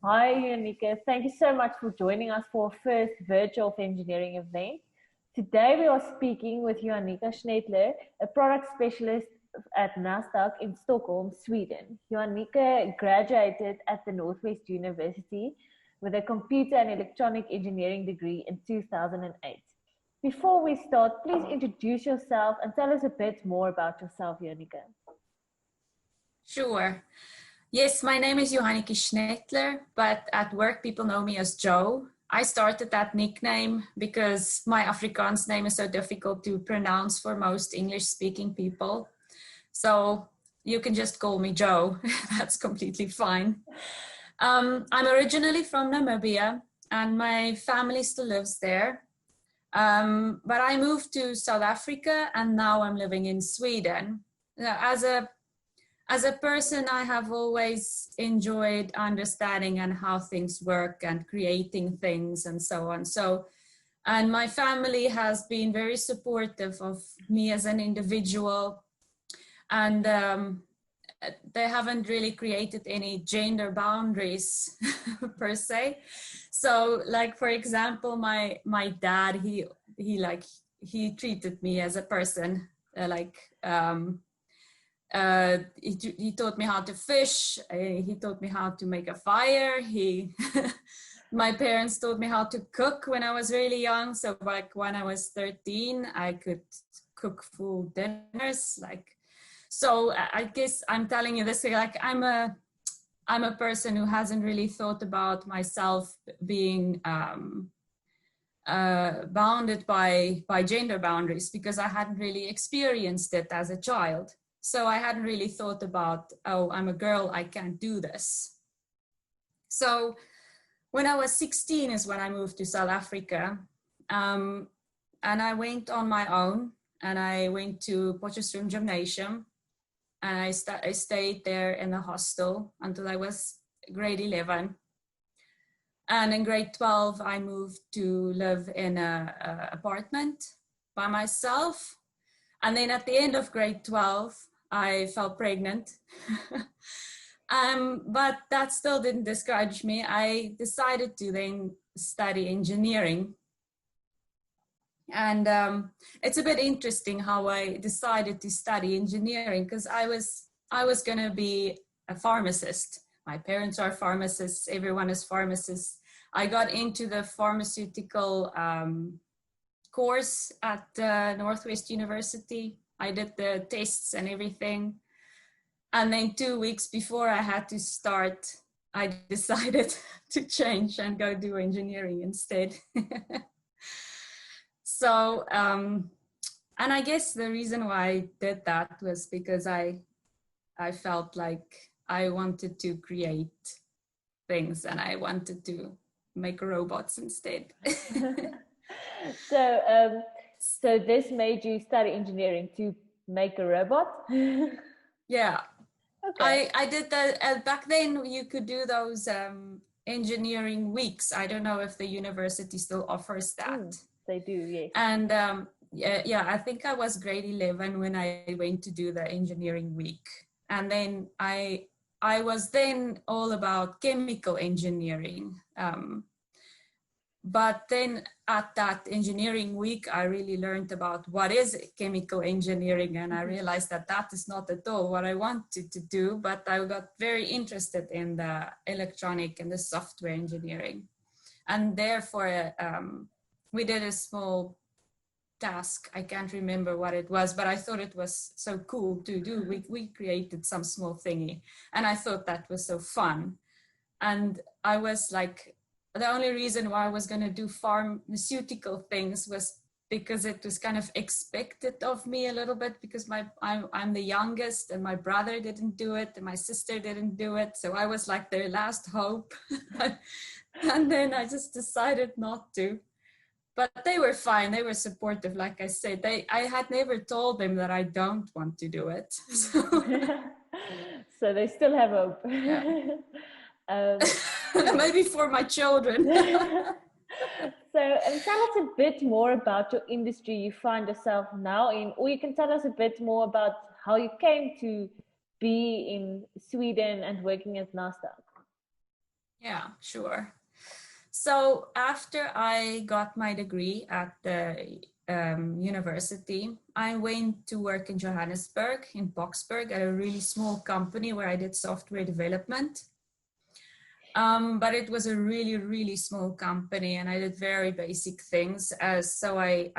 Hi, Johannekie. Thank you so much for joining us for our first virtual Femmegineering event. Today we are speaking with Johannekie Schnetler, a product specialist at Nasdaq in Stockholm, Sweden. Johannekie graduated at the Noordwes-universiteit with a computer and electronic engineering degree in 2008. Before we start, please introduce yourself and tell us a bit more about yourself, Johannekie. Sure. Yes, my name is Johannekie Schnetler, but at work people know me as Jo. I started that nickname because my Afrikaans name is so difficult to pronounce for most English-speaking people. So you can just call me Jo. That's completely fine. I'm originally from Namibia and my family still lives there. But I moved to South Africa and now I'm living in Sweden. As a person, I have always enjoyed understanding and how things work and creating things and so on. And my family has been very supportive of me as an individual, and they haven't really created any gender boundaries per se. So, like for example, my dad, he treated me as a person, he taught me how to fish, he taught me how to make a fire, my parents taught me how to cook when I was really young. So like when I was 13, I could cook full dinners. So I guess I'm telling you this, like I'm a person who hasn't really thought about myself being bounded by gender boundaries because I hadn't really experienced it as a child. So I hadn't really thought about, oh, I'm a girl, I can't do this. So when I was 16 is when I moved to South Africa. And I went on my own and I went to Potchefstroom Gymnasium. And I stayed there in the hostel until I was grade 11. And in grade 12, I moved to live in an apartment by myself. And then at the end of grade 12, I fell pregnant, but that still didn't discourage me. I decided to then study engineering. And it's a bit interesting how I decided to study engineering because I was going to be a pharmacist. My parents are pharmacists, everyone is pharmacists. I got into the pharmaceutical course at Noordwes-universiteit. I did the tests and everything. And then 2 weeks before I had to start, I decided to change and go do engineering instead. So, and I guess the reason why I did that was because I felt like I wanted to create things and I wanted to make robots instead. So this made you study engineering to make a robot? Yeah. Okay. I did that. Back then you could do those engineering weeks. I don't know if the university still offers that. They do, yes. And yeah, I think I was grade 11 when I went to do the engineering week. And then I was then all about chemical engineering. But then at that engineering week, I really learned about what is chemical engineering. And I realized that that is not at all what I wanted to do, but I got very interested in the electronic and the software engineering. And therefore, we did a small task. I can't remember what it was, but I thought it was so cool to do. We created some small thingy and I thought that was so fun. And I was like, the only reason why I was going to do pharmaceutical things was because it was kind of expected of me a little bit because I'm the youngest and my brother didn't do it and my sister didn't do it. So I was like their last hope. And then I just decided not to. But they were fine. They were supportive. Like I said, I had never told them that I don't want to do it. So they still have hope. Yeah. Maybe for my children. So tell us a bit more about your industry you find yourself now in, or you can tell us a bit more about how you came to be in Sweden and working at Nasdaq. Yeah, sure. So after I got my degree at the university, I went to work in Johannesburg, in Boksburg, at a really small company where I did software development. But it was a really, really small company, and I did very basic things. So I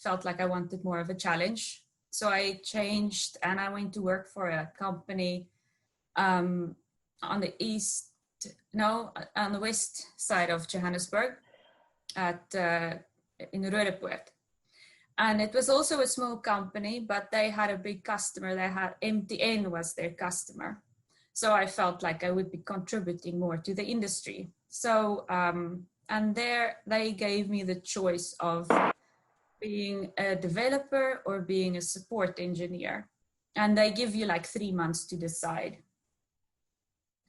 felt like I wanted more of a challenge. So I changed and I went to work for a company on the west side of Johannesburg in Roodepoort. And it was also a small company, but they had a big customer. They had MTN was their customer. So I felt like I would be contributing more to the industry. So, and there they gave me the choice of being a developer or being a support engineer. And they give you like 3 months to decide.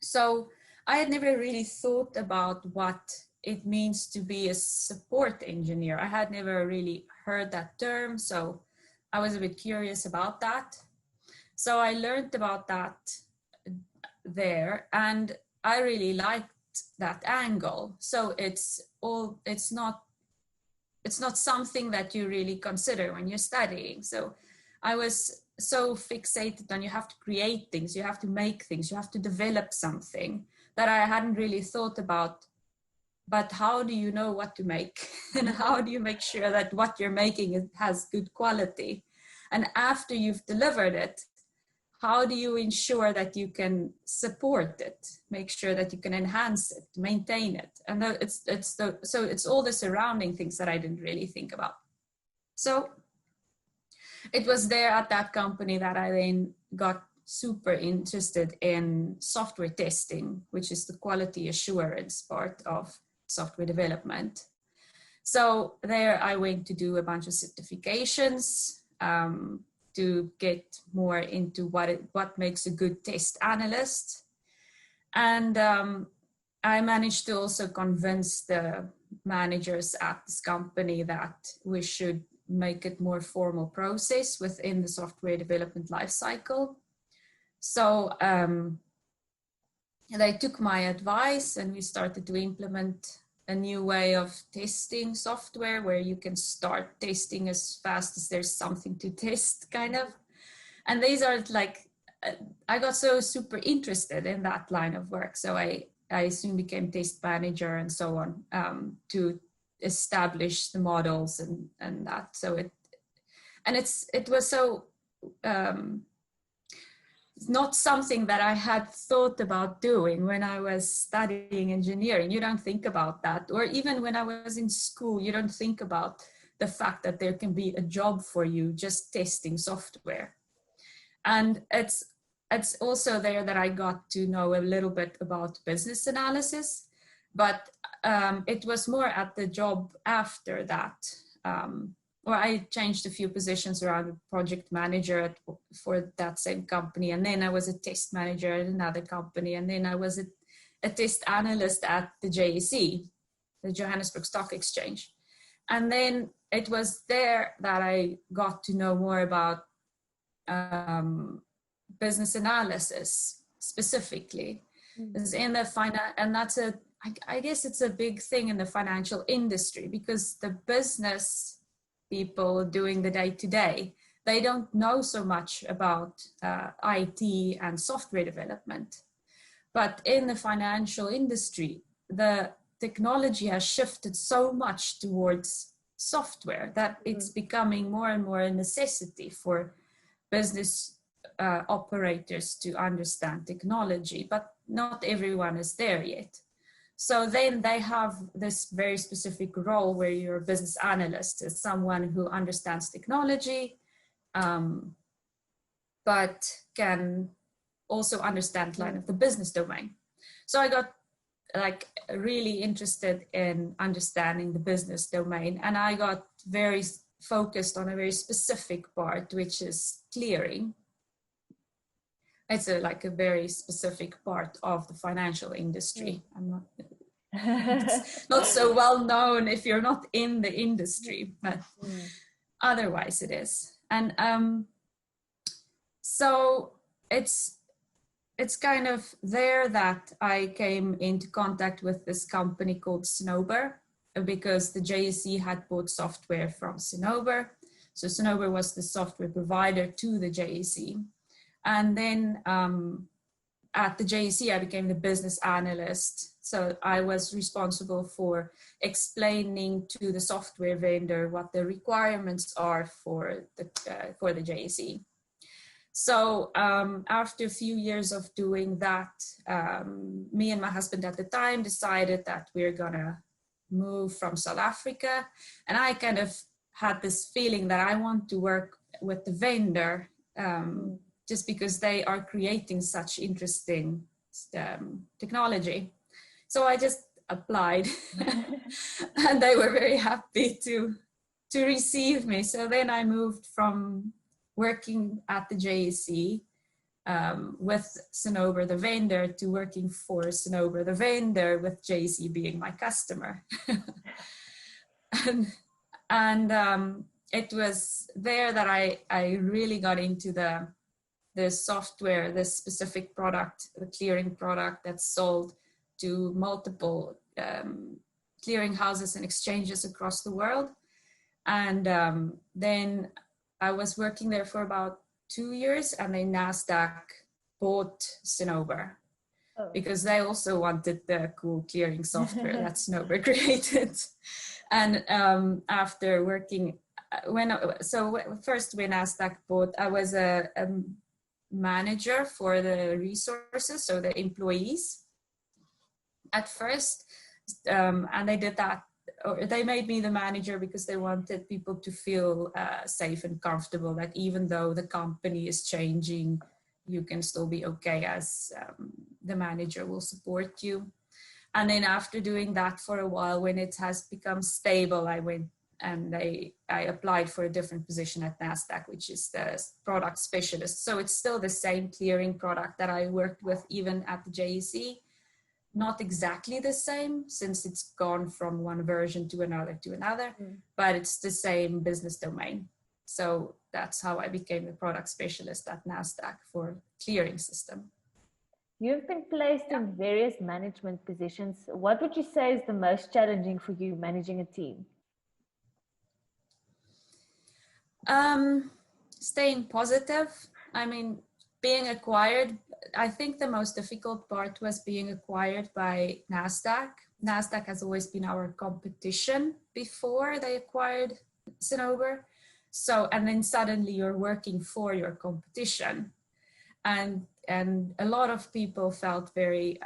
So I had never really thought about what it means to be a support engineer. I had never really heard that term. So I was a bit curious about that. So I learned about that there, and I really liked that angle. So it's not something that you really consider when you're studying. So I was so fixated on you have to create things, you have to make things, you have to develop something, that I hadn't really thought about, but how do you know what to make? And how do you make sure that what you're making has good quality? And after you've delivered it, how do you ensure that you can support it, make sure that you can enhance it, maintain it? And so it's all the surrounding things that I didn't really think about. So it was there at that company that I then got super interested in software testing, which is the quality assurance part of software development. So there I went to do a bunch of certifications, to get more into what makes a good test analyst. And I managed to also convince the managers at this company that we should make it more formal process within the software development lifecycle. So they took my advice and we started to implement a new way of testing software where you can start testing as fast as there's something to test, kind of. And these are like, I got so super interested in that line of work. So I soon became test manager and so on, to establish the models and that. So it was so, not something that I had thought about doing when I was studying engineering. You don't think about that. Or even when I was in school, you don't think about the fact that there can be a job for you just testing software. And it's also there that I got to know a little bit about business analysis, but it was more at the job after that. Or I changed a few positions around, project manager for that same company. And then I was a test manager at another company. And then I was a test analyst at the JSE, the Johannesburg Stock Exchange. And then it was there that I got to know more about business analysis specifically. Mm-hmm. In the and that's I guess it's a big thing in the financial industry, because the business people doing the day-to-day, they don't know so much about IT and software development. But in the financial industry, the technology has shifted so much towards software that it's becoming more and more a necessity for business operators to understand technology, but not everyone is there yet. So then they have this very specific role where you're a business analyst, is someone who understands technology, but can also understand line of the business domain. So I got like really interested in understanding the business domain, and I got very focused on a very specific part, which is clearing. It's like a very specific part of the financial industry. It's not so well known if you're not in the industry, but otherwise it is. And so it's it's kind of there that I came into contact with this company called Snowber, because the JSE had bought software from Snowber. So Snowber was the software provider to the JSE. And then at the JSE, I became the business analyst. So I was responsible for explaining to the software vendor what the requirements are for the JSE. So after a few years of doing that, me and my husband at the time decided that we're gonna move from South Africa. And I kind of had this feeling that I want to work with the vendor, just because they are creating such interesting technology. So I just applied and they were very happy to receive me. So then I moved from working at the JSE with Snowber the vendor to working for Snowber the vendor, with JSE being my customer. and it was there that I really got into the software, this specific product, the clearing product that's sold to multiple clearing houses and exchanges across the world. And then I was working there for about 2 years, and then Nasdaq bought Snowber because they also wanted the cool clearing software that Snowber created. And after working, first when Nasdaq bought, I was a manager for the resources, so the employees at first, and they did that, or they made me the manager because they wanted people to feel safe and comfortable, that even though the company is changing, you can still be okay, as the manager will support you. And then after doing that for a while, when it has become stable, I went and I applied for a different position at Nasdaq, which is the product specialist. So it's still the same clearing product that I worked with even at the JSE. Not exactly the same, since it's gone from one version to another, but it's the same business domain. So that's how I became the product specialist at Nasdaq for clearing system. You've been placed in various management positions. What would you say is the most challenging for you managing a team? Staying positive. I mean, being acquired, I think the most difficult part was being acquired by Nasdaq. Nasdaq has always been our competition before they acquired Snowber. So, and then suddenly you're working for your competition. And a lot of people felt very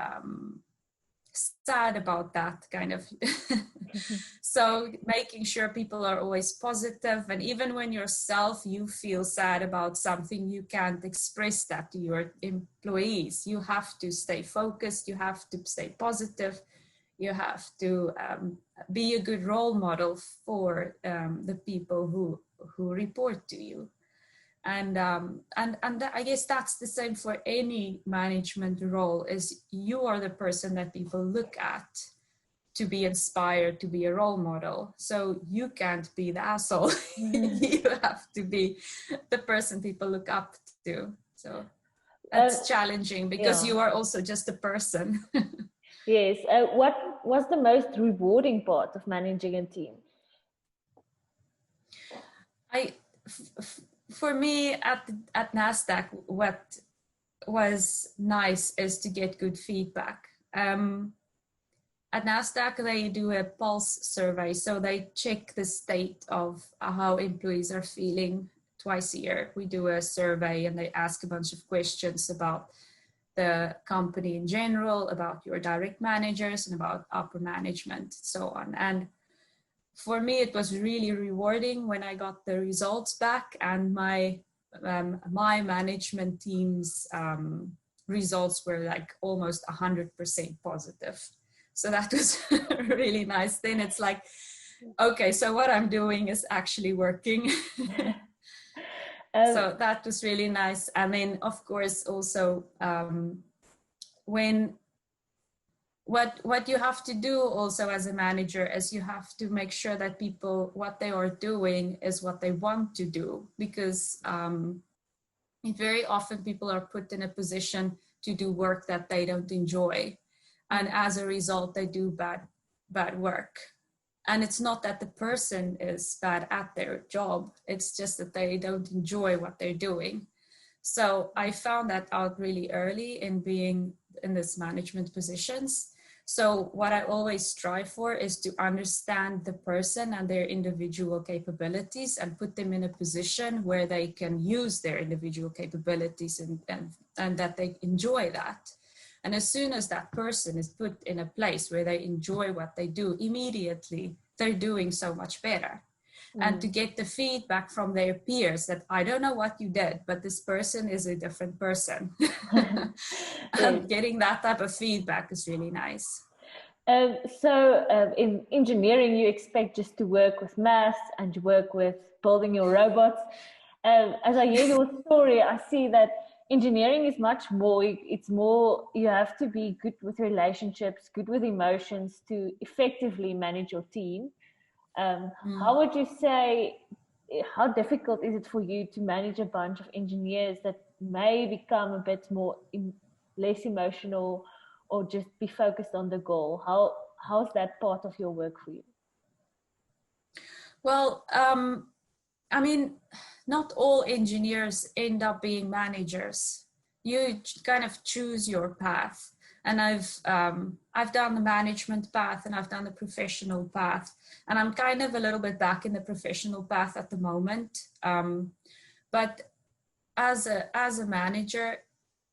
sad about that kind of. So making sure people are always positive, and even when yourself you feel sad about something, you can't express that to your employees. You have to stay focused, you have to stay positive, you have to be a good role model for the people who report to you. And I guess that's the same for any management role, is you are the person that people look at to be inspired, to be a role model. So you can't be the asshole. You have to be the person people look up to. So that's challenging because you are also just a person. Yes. What was the most rewarding part of managing a team? For me at Nasdaq, what was nice is to get good feedback. At Nasdaq, they do a pulse survey, so they check the state of how employees are feeling twice a year. We do a survey and they ask a bunch of questions about the company in general, about your direct managers and about upper management, so on. And for me, it was really rewarding when I got the results back, and my management team's results were like almost 100% positive. So that was really nice. Then it's like, okay, so what I'm doing is actually working. So that was really nice. And then of course also what you have to do also as a manager is you have to make sure that people, what they are doing is what they want to do, because very often people are put in a position to do work that they don't enjoy. And as a result, they do bad work. And it's not that the person is bad at their job. It's just that they don't enjoy what they're doing. So I found that out really early in being in this management positions. So what I always strive for is to understand the person and their individual capabilities and put them in a position where they can use their individual capabilities and that they enjoy that. And as soon as that person is put in a place where they enjoy what they do, immediately they're doing so much better. And to get the feedback from their peers that I don't know what you did, but this person is a different person. Getting that type of feedback is really nice. So in engineering, you expect just to work with maths and you work with building your robots. As I hear your story, I see that engineering is much more. It's more, you have to be good with relationships, good with emotions to effectively manage your team. How would you say, how difficult is it for you to manage a bunch of engineers that may become a bit more less emotional or just be focused on the goal? How's that part of your work for you? Well, I mean, not all engineers end up being managers. You kind of choose your path. And I've done the management path and I've done the professional path. And I'm kind of a little bit back in the professional path at the moment. But as a manager,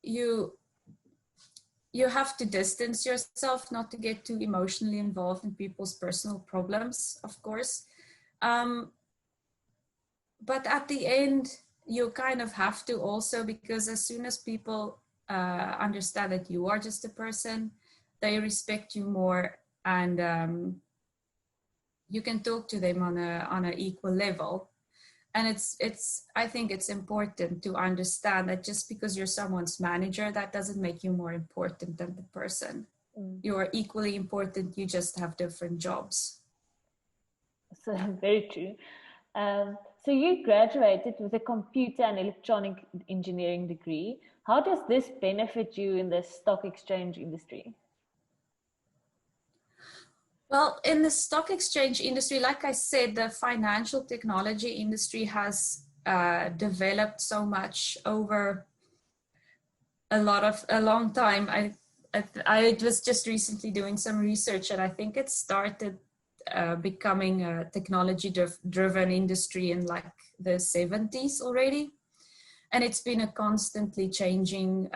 you have to distance yourself, not to get too emotionally involved in people's personal problems, of course. But at the end, you kind of have to also, because as soon as people understand that you are just a person, they respect you more, and you can talk to them on an equal level. And I think it's important to understand that just because you're someone's manager, that doesn't make you more important than the person. You are equally important, you just have different jobs. So very true. So you graduated with a computer and electronic engineering degree. How does this benefit you in the stock exchange industry? Well, in the stock exchange industry, like I said, the financial technology industry has developed so much over a long time. I was just recently doing some research, and I think it started becoming a technology-driven industry in like the 70s already. And it's been a constantly changing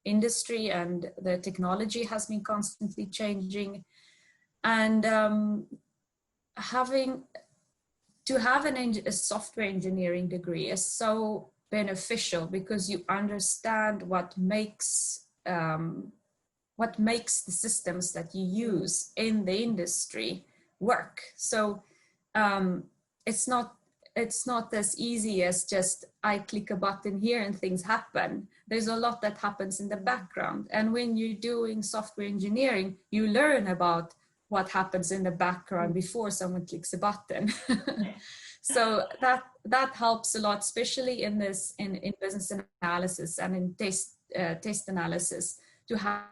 industry, and the technology has been constantly changing. And having a software engineering degree is so beneficial because you understand what makes the systems that you use in the industry work. So it's not as easy as just I click a button here and things happen. There's a lot that happens in the background. And when you're doing software engineering, you learn about what happens in the background before someone clicks a button. So that helps a lot, especially in business analysis and in test analysis, to have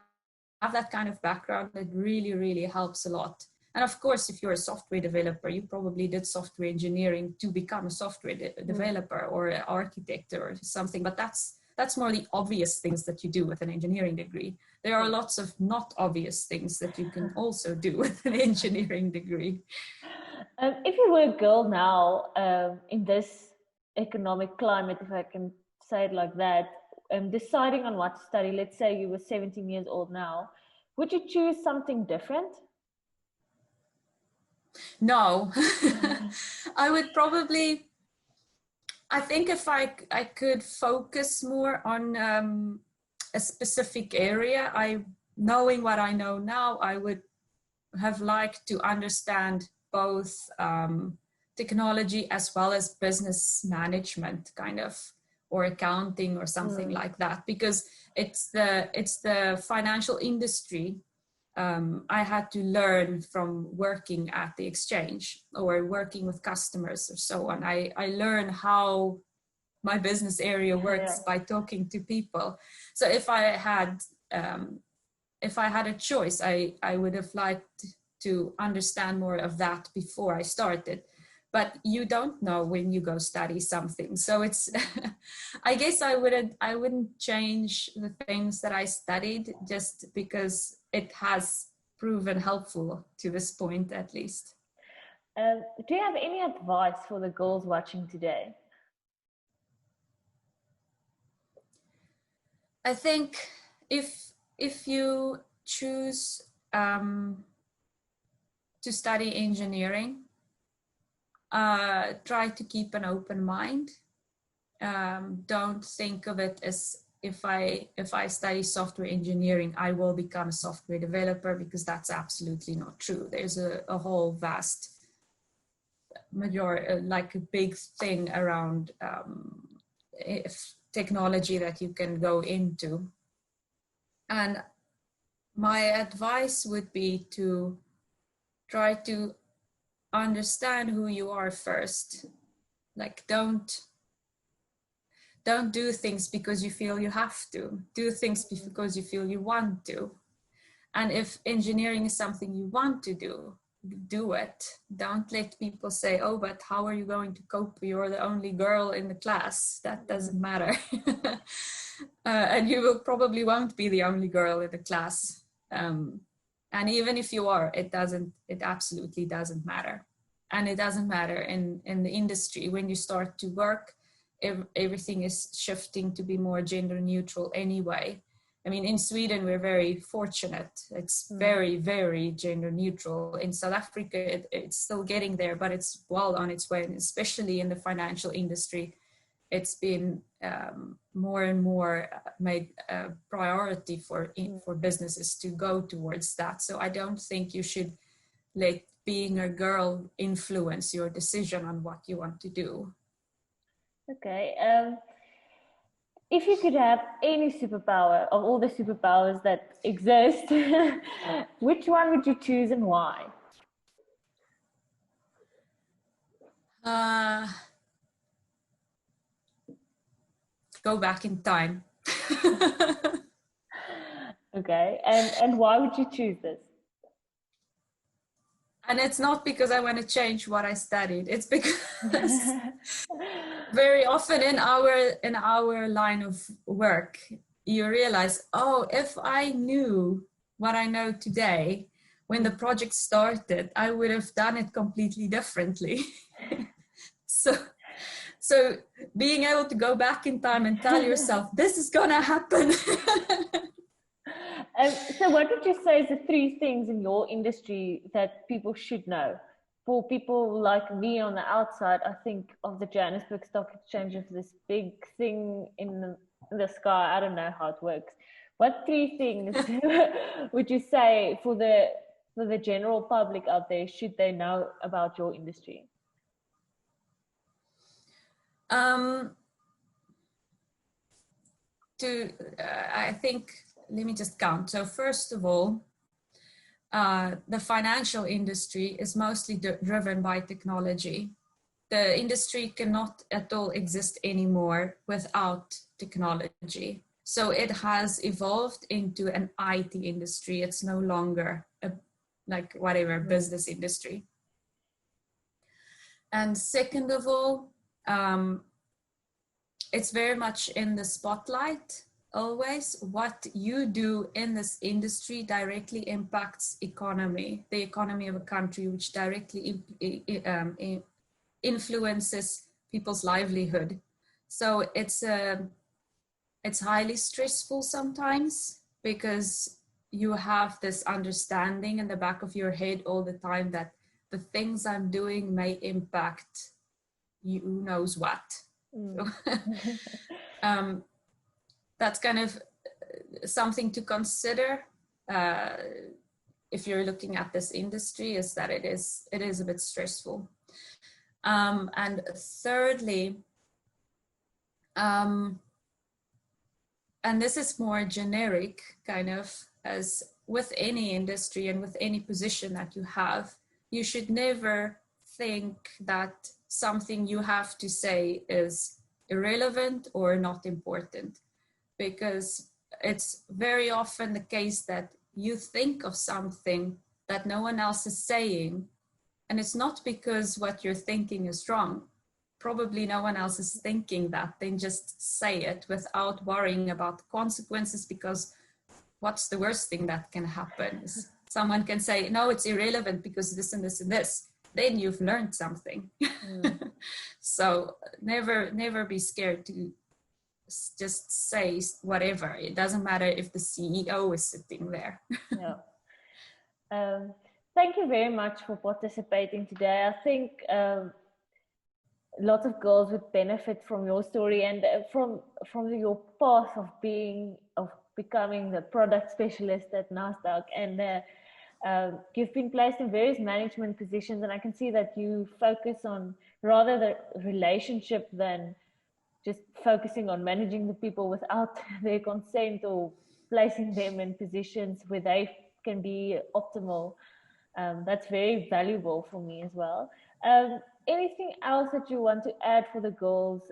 that kind of background. That really, really helps a lot. And of course, if you're a software developer, you probably did software engineering to become a software developer or an architect or something, but that's more the obvious things that you do with an engineering degree. There are lots of not obvious things that you can also do with an engineering degree. If you were a girl now, in this economic climate, if I can say it like that, deciding on what to study, let's say you were 17 years old now, would you choose something different? No. I would probably, I think if I could focus more on a specific area, knowing what I know now, I would have liked to understand both technology as well as business management, kind of, or accounting or something like that, because it's the financial industry. I had to learn from working at the exchange or working with customers or so on. I learned how my business area works by talking to people. So if I had a choice, I would have liked to understand more of that before I started. But you don't know when you go study something. So it's, I guess I wouldn't change the things that I studied just because it has proven helpful to this point, at least. Do you have any advice for the girls watching today? I think if you choose to study engineering, try to keep an open mind. Don't think of it as if I study software engineering, I will become a software developer, because that's absolutely not true. There's a whole vast like a big thing around technology that you can go into. And my advice would be to try to understand who you are first. Like, don't do things because you feel you have to. Do things because you feel you want to. And if engineering is something you want to do it. Don't let people say, oh, but how are you going to cope? You're the only girl in the class. That doesn't matter. And you probably won't be the only girl in the class. And even if you are, it absolutely doesn't matter. And it doesn't matter in the industry. When you start to work, everything is shifting to be more gender neutral anyway. I mean, in Sweden, we're very fortunate. It's very, very gender neutral. In South Africa, it's still getting there, but it's well on its way. And especially in the financial industry, it's been more and more made a priority for businesses to go towards that. So I don't think you should let being a girl influence your decision on what you want to do. Okay. If you could have any superpower of all the superpowers that exist, which one would you choose and why? Go back in time. Okay. And why would you choose this? And it's not because I want to change what I studied. It's because very often in our line of work, you realize, oh, if I knew what I know today, when the project started, I would have done it completely differently. So being able to go back in time and tell yourself, this is gonna happen. So what would you say is the 3 things in your industry that people should know? For people like me on the outside, I think of the Johannesburg Stock Exchange as this big thing in the sky. I don't know how it works. What 3 things would you say for the general public out there should they know about your industry? I think, let me just count. So first of all, the financial industry is mostly driven by technology. The industry cannot at all exist anymore without technology. So it has evolved into an IT industry. It's no longer like whatever business industry. And second of all, it's very much in the spotlight always. What you do in this industry directly impacts the economy of a country, which directly influences people's livelihood. So it's highly stressful sometimes, because you have this understanding in the back of your head all the time that the things I'm doing may impact who knows what. So, that's kind of something to consider if you're looking at this industry, is that it is a bit stressful. And thirdly, and this is more generic, kind of, as with any industry and with any position that you have, you should never think that something you have to say is irrelevant or not important, because it's very often the case that you think of something that no one else is saying, and it's not because what you're thinking is wrong. Probably no one else is thinking that. They just say it without worrying about the consequences, because what's the worst thing that can happen is someone can say, no, it's irrelevant because this and this and this. Then you've learned something. So never be scared to just say whatever. It doesn't matter if the CEO is sitting there. Yeah. Thank you very much for participating today. I think lots of girls would benefit from your story and from your path of becoming the product specialist at Nasdaq. And you've been placed in various management positions, and I can see that you focus on rather the relationship than just focusing on managing the people without their consent or placing them in positions where they can be optimal. That's very valuable for me as well. Anything else that you want to add for the girls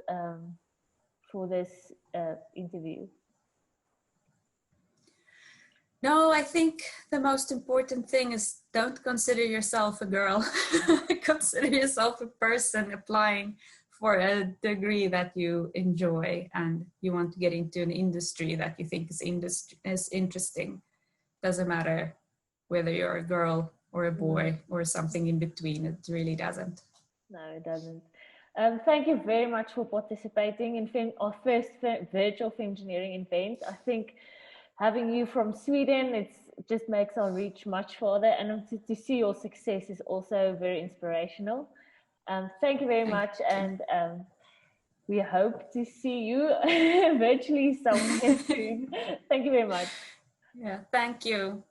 for this interview? No, I think the most important thing is don't consider yourself a girl. Consider yourself a person applying for a degree that you enjoy and you want to get into an industry that you think is interesting. Doesn't matter whether you're a girl or a boy or something in between. It really doesn't. No, it doesn't. Thank you very much for participating in our first virtual Femmegineering event. I think having you from Sweden, it just makes our reach much farther, and to see your success is also very inspirational. Thank you very much, and we hope to see you virtually somewhere soon. Thank you very much. Yeah, thank you.